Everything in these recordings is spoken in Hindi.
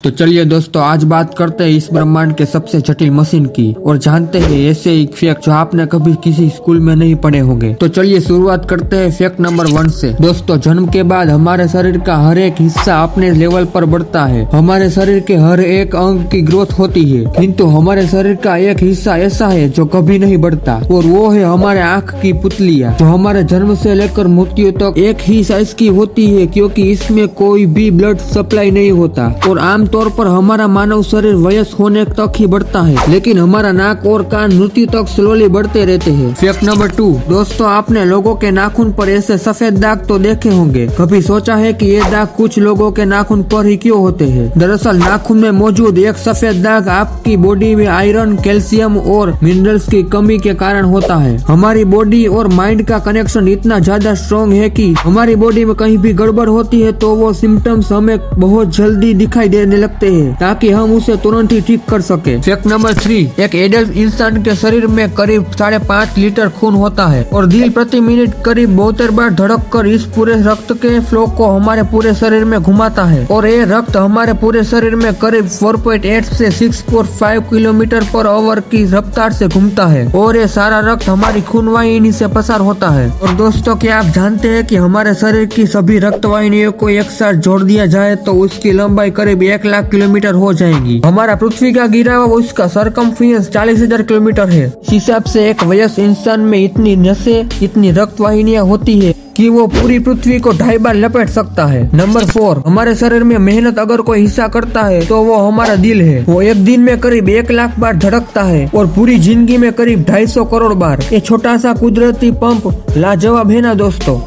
तो चलिए दोस्तों, आज बात करते हैं इस ब्रह्मांड के सबसे जटिल मशीन की और जानते हैं ऐसे एक फैक्ट जो आपने कभी किसी स्कूल में नहीं पढ़े होंगे। तो चलिए शुरुआत करते हैं फैक्ट नंबर 1 से। दोस्तों, जन्म के बाद हमारे शरीर का हर एक हिस्सा अपने लेवल पर बढ़ता है। हमारे शरीर के हर एक अंग की ग्रोथ होती है, किंतु हमारे शरीर का एक हिस्सा ऐसा है जो कभी नहीं बढ़ता, और वो है हमारे आँख की पुतलियाँ, जो हमारे जन्म से लेकर मृत्यु तक एक ही साइज की होती है, क्योंकि इसमें कोई भी ब्लड सप्लाई नहीं होता। और तौर पर हमारा मानव शरीर वयस होने तक ही बढ़ता है, लेकिन हमारा नाक और कान मृत्यु तक स्लोली बढ़ते रहते हैं। Fact number 2। दोस्तों, आपने लोगों के नाखून पर ऐसे सफेद दाग तो देखे होंगे। कभी सोचा है कि ये दाग कुछ लोगों के नाखून पर ही क्यों होते हैं? दरअसल नाखून में मौजूद एक सफेद दाग आपकी बॉडी में आयरन, कैल्शियम और मिनरल्स की कमी के कारण होता है। हमारी बॉडी और माइंड का कनेक्शन इतना ज्यादा स्ट्रॉन्ग है कि हमारी बॉडी में कहीं भी गड़बड़ होती है तो वो सिम्टम्स हमें बहुत जल्दी दिखाई देने लगते हैं, ताकि हम उसे तुरंत ही ठीक कर सके। Fact number 3। एक एडल्ट इंसान के शरीर में करीब 5.5 लीटर खून होता है और दिल प्रति मिनट करीब 72 बार धड़क कर इस पूरे रक्त के फ्लो को हमारे पूरे शरीर में घुमाता है, और ये रक्त हमारे पूरे शरीर में करीब 4.8 से 6.5 किलोमीटर पर आवर की रफ्तार से घूमता है, और ये सारा रक्त हमारी खून वाहिनी से पसार होता है। और दोस्तों, क्या आप जानते हैं कि हमारे शरीर की सभी रक्त वाहिनियों को एक साथ जोड़ दिया जाए तो उसकी लंबाई करीब 1 लाख किलोमीटर हो जाएगी। हमारा पृथ्वी का गिरा हुआ उसका सरकमफ्रेंस 40,000 किलोमीटर है। इस हिसाब से एक वयस्क इंसान में इतनी नसें, इतनी रक्त वाहिनियां होती है कि वो पूरी पृथ्वी को 2.5 बार लपेट सकता है। नंबर 4। हमारे शरीर में मेहनत अगर कोई हिस्सा करता है तो वो हमारा दिल है। वो एक दिन में करीब 1 लाख बार धड़कता है और पूरी जिंदगी में करीब 250 करोड़ बार। ये छोटा सा कुदरती पंप लाजवाब है ना दोस्तों।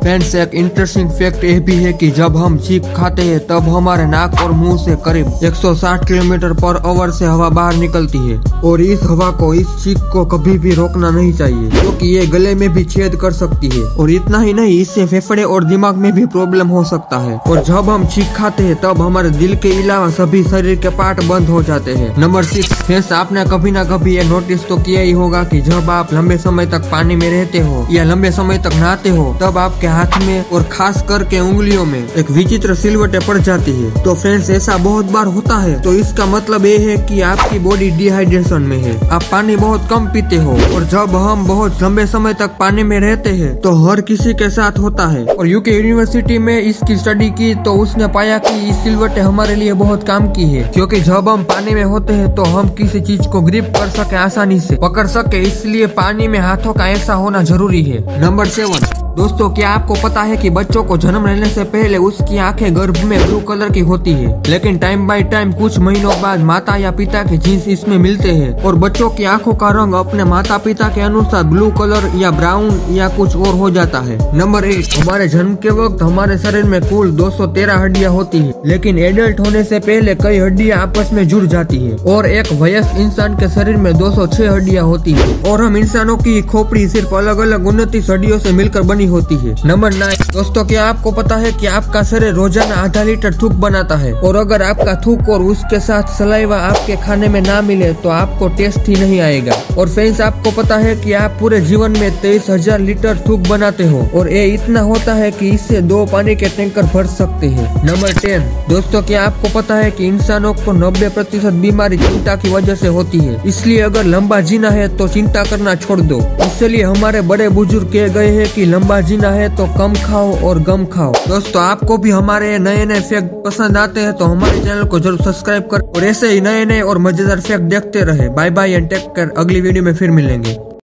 फ्रेंड्स, एक इंटरेस्टिंग फैक्ट ये भी है कि जब हम चीख खाते हैं तब हमारे नाक और मुंह से करीब 160 किलोमीटर पर आवर से हवा बाहर निकलती है, और इस हवा को, इस चीख को कभी भी रोकना नहीं चाहिए, क्योंकि ये गले में भी छेद कर सकती है। और इतना ही नहीं, इससे फेफड़े और दिमाग में भी प्रॉब्लम हो सकता है। और जब हम चीख खाते हैं तब हमारे दिल के अलावा सभी शरीर के पार्ट बंद हो जाते हैं। नंबर 6। फ्रेंड्स, आपने कभी ना कभी ये नोटिस तो किया ही होगा कि जब आप लंबे समय तक पानी में रहते हो या लंबे समय तक नहाते हो, तब आपके हाथ में और खास करके उंगलियों में एक विचित्र सिलवटें पड़ जाती है। तो फ्रेंड्स, ऐसा बहुत बार होता है, तो इसका मतलब ये है कि आपकी बॉडी डिहाइड्रेशन में है, आप पानी बहुत कम पीते हो। और जब हम बहुत लंबे समय तक पानी में रहते हैं तो हर किसी के साथ होता है। और यूके यूनिवर्सिटी में इसकी स्टडी की तो उसने पाया कि ये सिलवटें हमारे लिए बहुत काम की है, क्योंकि जब हम पानी में होते हैं तो हम किसी चीज को ग्रिप कर सके, आसानी से पकड़ सके, इसलिए पानी में हाथों का ऐसा होना जरूरी है। नंबर 7। दोस्तों, क्या आपको पता है कि बच्चों को जन्म लेने से पहले उसकी आंखें गर्भ में ब्लू कलर की होती है, लेकिन टाइम बाय टाइम कुछ महीनों बाद माता या पिता के जीन्स इसमें मिलते हैं और बच्चों की आंखों का रंग अपने माता पिता के अनुसार ब्लू कलर या ब्राउन या कुछ और हो जाता है। नंबर 8। हमारे जन्म के वक्त हमारे शरीर में कुल 213 हड्डियां होती है, लेकिन एडल्ट होने से पहले कई हड्डियां आपस में जुड़ जाती है, और एक वयस्क इंसान के शरीर में 206 हड्डियां होती है। और हम इंसानों की खोपड़ी सिर्फ अलग अलग 29 हड्डियों से मिलकर बनी होती है। नंबर 9। दोस्तों, क्या आपको पता है कि आपका शरीर रोजाना आधा लीटर थूक बनाता है, और अगर आपका थूक और उसके साथ सलाइवा आपके खाने में ना मिले तो आपको टेस्ट ही नहीं आएगा। और फ्रेंड्स, आपको पता है कि आप पूरे जीवन में 23,000 लीटर थूक बनाते हो, और ये इतना होता है कि इससे 2 पानी के टैंकर भर सकते हैं। नंबर 10। दोस्तों, क्या आपको पता है कि इंसानों को 90% बीमारी चिंता की वजह से होती है, इसलिए अगर लंबा जीना है तो चिंता करना छोड़ दो। इसलिए हमारे बड़े बुजुर्ग कह गए हैं कि लंबा जीना है तो कम खाओ और गम खाओ। दोस्तों, आपको भी हमारे नए नए फैक्ट पसंद आते हैं तो हमारे चैनल को जरूर सब्सक्राइब करें और ऐसे ही नए नए और मजेदार फैक्ट देखते रहे। Bye bye and take care. अगली वीडियो में फिर मिलेंगे।